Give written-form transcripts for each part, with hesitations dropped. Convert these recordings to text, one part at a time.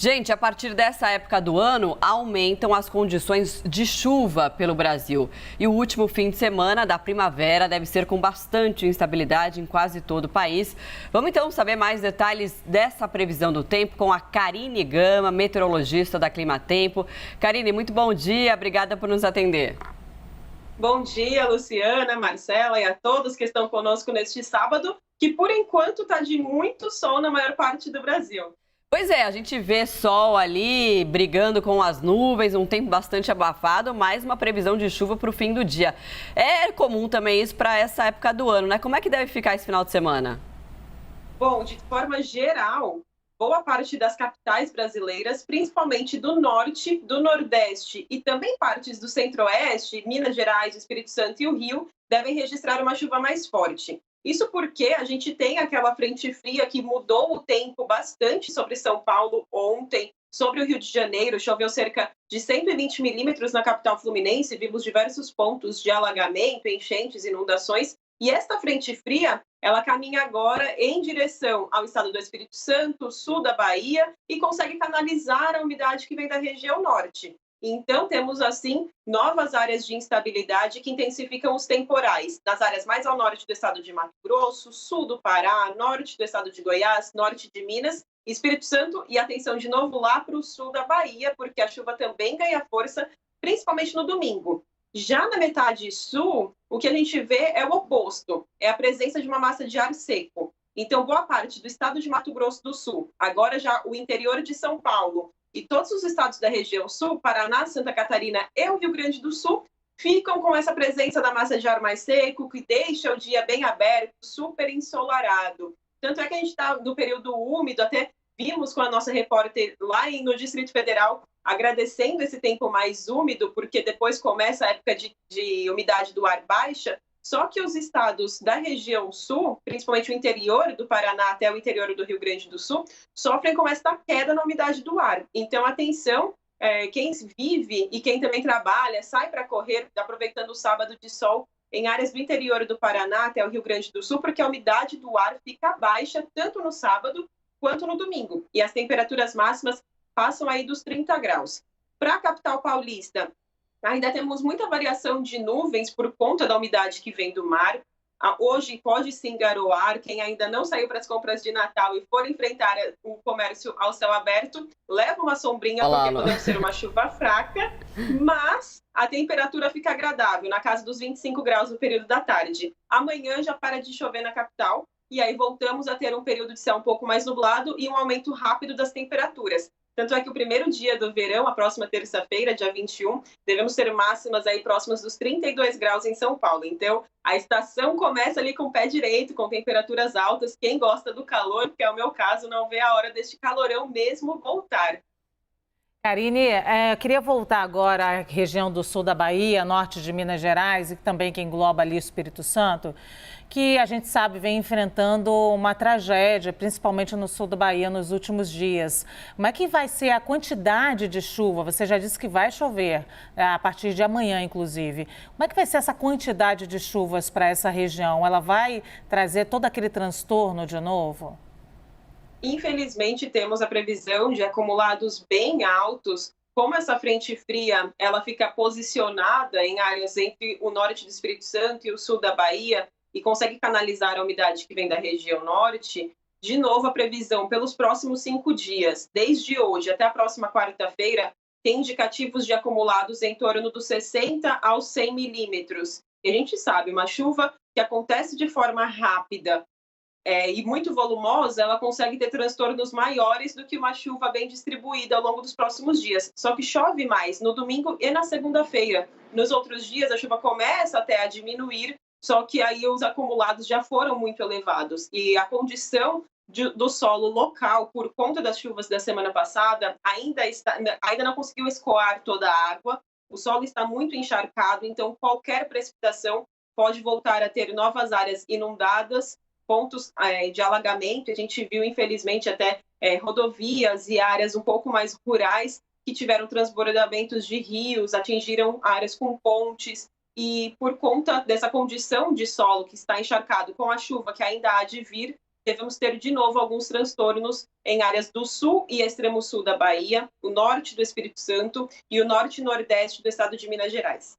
Gente, a partir dessa época do ano, aumentam as condições de chuva pelo Brasil. E o último fim de semana da primavera deve ser com bastante instabilidade em quase todo o país. Vamos então saber mais detalhes dessa previsão do tempo com a Karine Gama, meteorologista da Climatempo. Karine, muito bom dia, obrigada por nos atender. Bom dia, Luciana, Marcela e a todos que estão conosco neste sábado, que por enquanto está de muito sol na maior parte do Brasil. Pois é, a gente vê sol ali brigando com as nuvens, um tempo bastante abafado, mas uma previsão de chuva para o fim do dia. É comum também isso para essa época do ano, né? Como é que deve ficar esse final de semana? Bom, de forma geral, boa parte das capitais brasileiras, principalmente do norte, do nordeste e também partes do centro-oeste, Minas Gerais, Espírito Santo e o Rio, devem registrar uma chuva mais forte. Isso porque a gente tem aquela frente fria que mudou o tempo bastante sobre São Paulo ontem, sobre o Rio de Janeiro, choveu cerca de 120 milímetros na capital fluminense, vimos diversos pontos de alagamento, enchentes, inundações, e esta frente fria, ela caminha agora em direção ao estado do Espírito Santo, sul da Bahia, e consegue canalizar a umidade que vem da região norte. Então, temos, assim, novas áreas de instabilidade que intensificam os temporais, nas áreas mais ao norte do estado de Mato Grosso, sul do Pará, norte do estado de Goiás, norte de Minas, Espírito Santo e, atenção de novo, lá para o sul da Bahia, porque a chuva também ganha força, principalmente no domingo. Já na metade sul, o que a gente vê é o oposto, é a presença de uma massa de ar seco. Então, boa parte do estado de Mato Grosso do Sul, agora já o interior de São Paulo, e todos os estados da região sul, Paraná, Santa Catarina e o Rio Grande do Sul, ficam com essa presença da massa de ar mais seco, que deixa o dia bem aberto, super ensolarado. Tanto é que a gente está no período úmido, até vimos com a nossa repórter lá no Distrito Federal, agradecendo esse tempo mais úmido, porque depois começa a época de umidade do ar baixa. Só que os estados da região sul, principalmente o interior do Paraná até o interior do Rio Grande do Sul, sofrem com esta queda na umidade do ar. Então, atenção, quem vive e quem também trabalha, sai para correr, aproveitando o sábado de sol em áreas do interior do Paraná até o Rio Grande do Sul, porque a umidade do ar fica baixa tanto no sábado quanto no domingo. E as temperaturas máximas passam aí dos 30 graus. Para a capital paulista, ainda temos muita variação de nuvens por conta da umidade que vem do mar. Hoje pode sim garoar. Quem ainda não saiu para as compras de Natal e for enfrentar o comércio ao céu aberto, leva uma sombrinha, porque pode ser uma chuva fraca, mas a temperatura fica agradável, na casa dos 25 graus no período da tarde. Amanhã já para de chover na capital, e aí voltamos a ter um período de céu um pouco mais nublado e um aumento rápido das temperaturas. Tanto é que o primeiro dia do verão, a próxima terça-feira, dia 21, devemos ter máximas aí próximas dos 32 graus em São Paulo. Então, a estação começa ali com o pé direito, com temperaturas altas. Quem gosta do calor, que é o meu caso, não vê a hora deste calorão mesmo voltar. Karine, eu queria voltar agora à região do sul da Bahia, norte de Minas Gerais e também que engloba ali o Espírito Santo, que a gente sabe vem enfrentando uma tragédia, principalmente no sul da Bahia nos últimos dias. Como é que vai ser a quantidade de chuva? Você já disse que vai chover a partir de amanhã, inclusive. Como é que vai ser essa quantidade de chuvas para essa região? Ela vai trazer todo aquele transtorno de novo? Infelizmente, temos a previsão de acumulados bem altos. Como essa frente fria ela fica posicionada em áreas entre o norte do Espírito Santo e o sul da Bahia e consegue canalizar a umidade que vem da região norte, de novo a previsão pelos próximos 5 dias, desde hoje até a próxima quarta-feira, tem indicativos de acumulados em torno dos 60 aos 100 milímetros. E a gente sabe, uma chuva que acontece de forma rápida, e muito volumosa, ela consegue ter transtornos maiores do que uma chuva bem distribuída ao longo dos próximos dias. Só que chove mais no domingo e na segunda-feira. Nos outros dias, a chuva começa até a diminuir, só que aí os acumulados já foram muito elevados. E a condição do solo local, por conta das chuvas da semana passada, ainda não conseguiu escoar toda a água. O solo está muito encharcado, então qualquer precipitação pode voltar a ter novas áreas inundadas, pontos de alagamento. A gente viu, infelizmente, até rodovias e áreas um pouco mais rurais que tiveram transbordamentos de rios, atingiram áreas com pontes, e por conta dessa condição de solo que está encharcado com a chuva que ainda há de vir, devemos ter de novo alguns transtornos em áreas do sul e extremo sul da Bahia, o norte do Espírito Santo e o norte e nordeste do estado de Minas Gerais.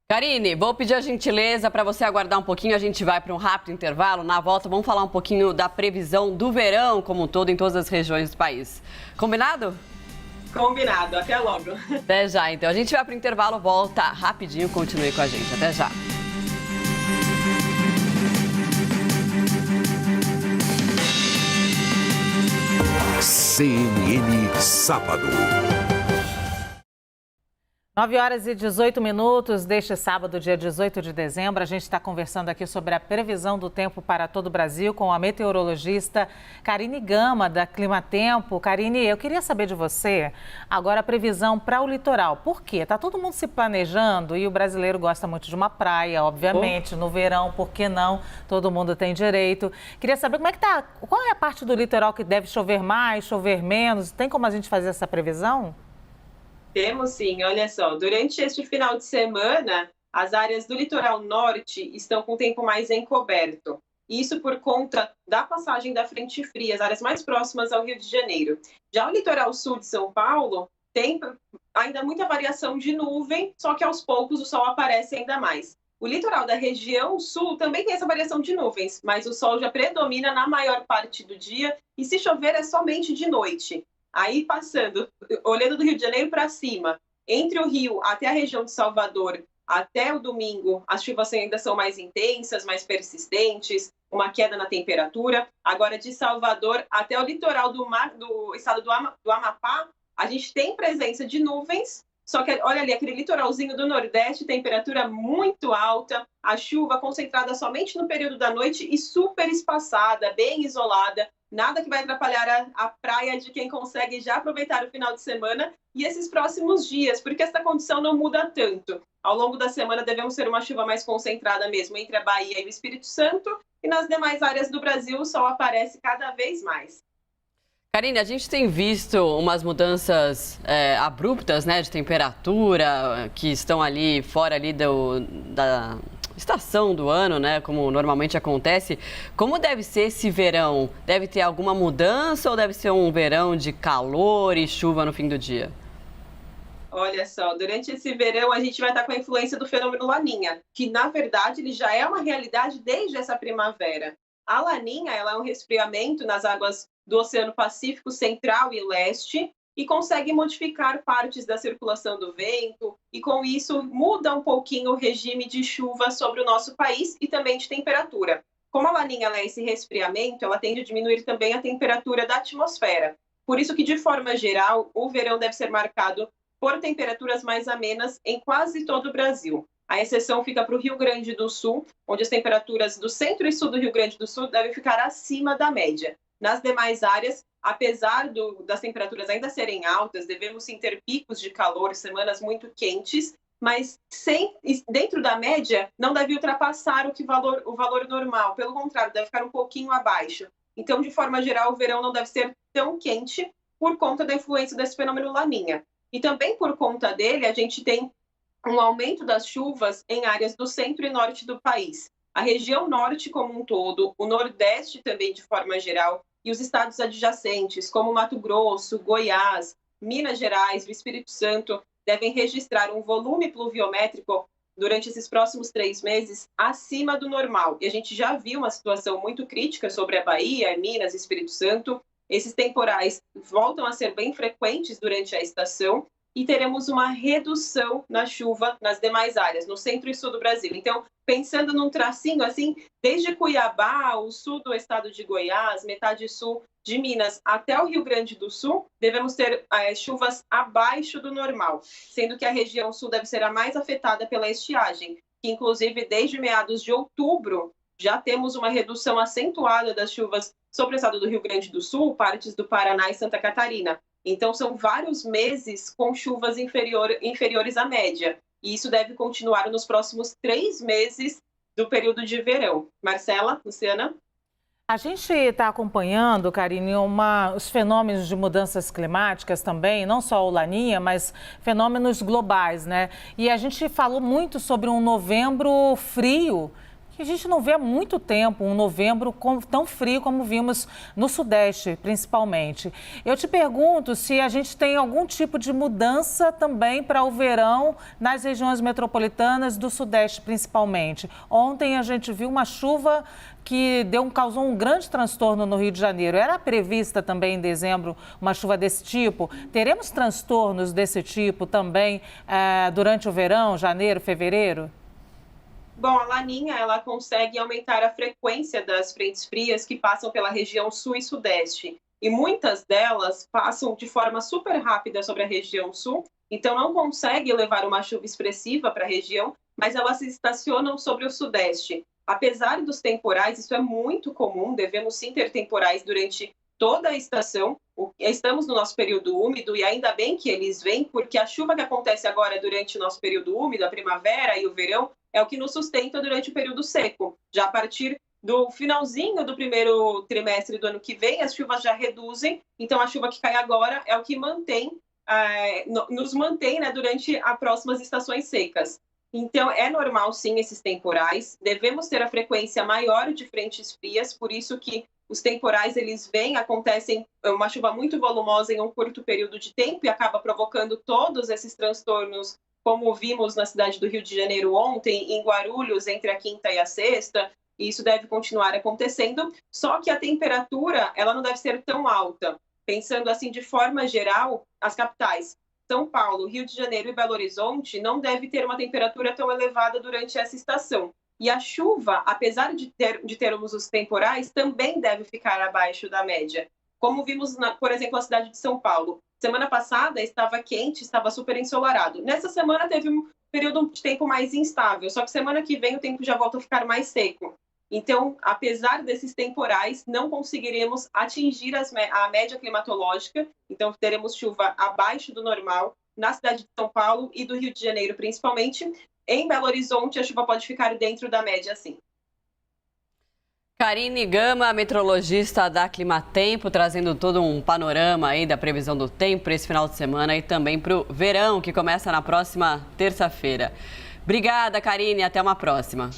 Karine, vou pedir a gentileza para você aguardar um pouquinho, a gente vai para um rápido intervalo. Na volta, vamos falar um pouquinho da previsão do verão como um todo em todas as regiões do país. Combinado? Combinado, até logo. Até já, então. A gente vai para o intervalo, volta rapidinho, continue com a gente. Até já. CNN Sábado. 9h18 deste sábado, dia 18 de dezembro. A gente está conversando aqui sobre a previsão do tempo para todo o Brasil com a meteorologista Karine Gama, da Climatempo. Karine, eu queria saber de você agora a previsão para o litoral. Por quê? Está todo mundo se planejando e o brasileiro gosta muito de uma praia, obviamente. No verão, por que não? Todo mundo tem direito. Queria saber como é que tá, qual é a parte do litoral que deve chover mais, chover menos? Tem como a gente fazer essa previsão? Temos sim, olha só, durante este final de semana, as áreas do litoral norte estão com o tempo mais encoberto. Isso por conta da passagem da frente fria, as áreas mais próximas ao Rio de Janeiro. Já o litoral sul de São Paulo tem ainda muita variação de nuvem, só que aos poucos o sol aparece ainda mais. O litoral da região sul também tem essa variação de nuvens, mas o sol já predomina na maior parte do dia e se chover é somente de noite. Aí passando, olhando do Rio de Janeiro para cima, entre o Rio até a região de Salvador, até o domingo, as chuvas ainda são mais intensas, mais persistentes, uma queda na temperatura. Agora, de Salvador até o litoral do estado do Amapá, a gente tem presença de nuvens, só que, olha ali, aquele litoralzinho do Nordeste, temperatura muito alta, a chuva concentrada somente no período da noite e super espaçada, bem isolada. Nada que vai atrapalhar a praia de quem consegue já aproveitar o final de semana e esses próximos dias, porque essa condição não muda tanto. Ao longo da semana devemos ter uma chuva mais concentrada mesmo entre a Bahia e o Espírito Santo e nas demais áreas do Brasil o sol aparece cada vez mais. Karine, a gente tem visto umas mudanças abruptas, né, de temperatura que estão ali fora ali da estação do ano, né, como normalmente acontece. Como deve ser esse verão? Deve ter alguma mudança ou deve ser um verão de calor e chuva no fim do dia? Olha só, durante esse verão a gente vai estar com a influência do fenômeno Laninha, que na verdade ele já é uma realidade desde essa primavera. A Laninha, ela é um resfriamento nas águas do Oceano Pacífico Central e Leste e consegue modificar partes da circulação do vento e, com isso, muda um pouquinho o regime de chuva sobre o nosso país e também de temperatura. Como a Laninha ela é esse resfriamento, ela tende a diminuir também a temperatura da atmosfera. Por isso que, de forma geral, o verão deve ser marcado por temperaturas mais amenas em quase todo o Brasil. A exceção fica para o Rio Grande do Sul, onde as temperaturas do centro e sul do Rio Grande do Sul devem ficar acima da média. Nas demais áreas, apesar das temperaturas ainda serem altas, devemos sim ter picos de calor, semanas muito quentes, mas dentro da média não deve ultrapassar o valor normal. Pelo contrário, deve ficar um pouquinho abaixo. Então, de forma geral, o verão não deve ser tão quente por conta da influência desse fenômeno Laninha. E também por conta dele, a gente tem um aumento das chuvas em áreas do centro e norte do país. A região norte como um todo, o nordeste também de forma geral, e os estados adjacentes, como Mato Grosso, Goiás, Minas Gerais, o Espírito Santo, devem registrar um volume pluviométrico durante esses próximos 3 meses acima do normal. E a gente já viu uma situação muito crítica sobre a Bahia, Minas e Espírito Santo. Esses temporais voltam a ser bem frequentes durante a estação e teremos uma redução na chuva nas demais áreas, no centro e sul do Brasil. Então, pensando num tracinho assim, desde Cuiabá, o sul do estado de Goiás, metade sul de Minas até o Rio Grande do Sul, devemos ter chuvas abaixo do normal, sendo que a região sul deve ser a mais afetada pela estiagem, que inclusive desde meados de outubro já temos uma redução acentuada das chuvas sobre o estado do Rio Grande do Sul, partes do Paraná e Santa Catarina. Então, são vários meses com chuvas inferiores à média. E isso deve continuar nos próximos 3 meses do período de verão. Marcela, Luciana? A gente está acompanhando, Karine, os fenômenos de mudanças climáticas também, não só o Laninha, mas fenômenos globais, né? E a gente falou muito sobre um novembro frio, que a gente não vê há muito tempo, um novembro tão frio como vimos no Sudeste, principalmente. Eu te pergunto se a gente tem algum tipo de mudança também para o verão nas regiões metropolitanas do Sudeste, principalmente. Ontem a gente viu uma chuva que causou um grande transtorno no Rio de Janeiro. Era prevista também em dezembro uma chuva desse tipo? Teremos transtornos desse tipo também durante o verão, janeiro, fevereiro? Bom, a Laninha, ela consegue aumentar a frequência das frentes frias que passam pela região sul e sudeste. E muitas delas passam de forma super rápida sobre a região sul, então não consegue levar uma chuva expressiva para a região, mas elas se estacionam sobre o sudeste. Apesar dos temporais, isso é muito comum, devemos sim ter temporais durante toda a estação. Estamos no nosso período úmido e ainda bem que eles vêm, porque a chuva que acontece agora durante o nosso período úmido, a primavera e o verão, é o que nos sustenta durante o período seco. Já a partir do finalzinho do primeiro trimestre do ano que vem, as chuvas já reduzem, então a chuva que cai agora é o que nos mantém, né, durante as próximas estações secas. Então, é normal, sim, esses temporais. Devemos ter a frequência maior de frentes frias, por isso que os temporais, eles acontecem uma chuva muito volumosa em um curto período de tempo e acaba provocando todos esses transtornos, como vimos na cidade do Rio de Janeiro ontem, em Guarulhos, entre a quinta e a sexta, e isso deve continuar acontecendo, só que a temperatura, ela não deve ser tão alta. Pensando assim, de forma geral, as capitais, São Paulo, Rio de Janeiro e Belo Horizonte, não deve ter uma temperatura tão elevada durante essa estação. E a chuva, apesar de termos os temporais, também deve ficar abaixo da média. Como vimos, por exemplo, na cidade de São Paulo. Semana passada estava quente, estava super ensolarado. Nessa semana teve um período de tempo mais instável, só que semana que vem o tempo já volta a ficar mais seco. Então, apesar desses temporais, não conseguiremos atingir a média climatológica. Então, teremos chuva abaixo do normal na cidade de São Paulo e do Rio de Janeiro, principalmente. Em Belo Horizonte, a chuva pode ficar dentro da média, sim. Karine Gama, meteorologista da Climatempo, trazendo todo um panorama aí da previsão do tempo para esse final de semana e também para o verão, que começa na próxima terça-feira. Obrigada, Karine, até uma próxima.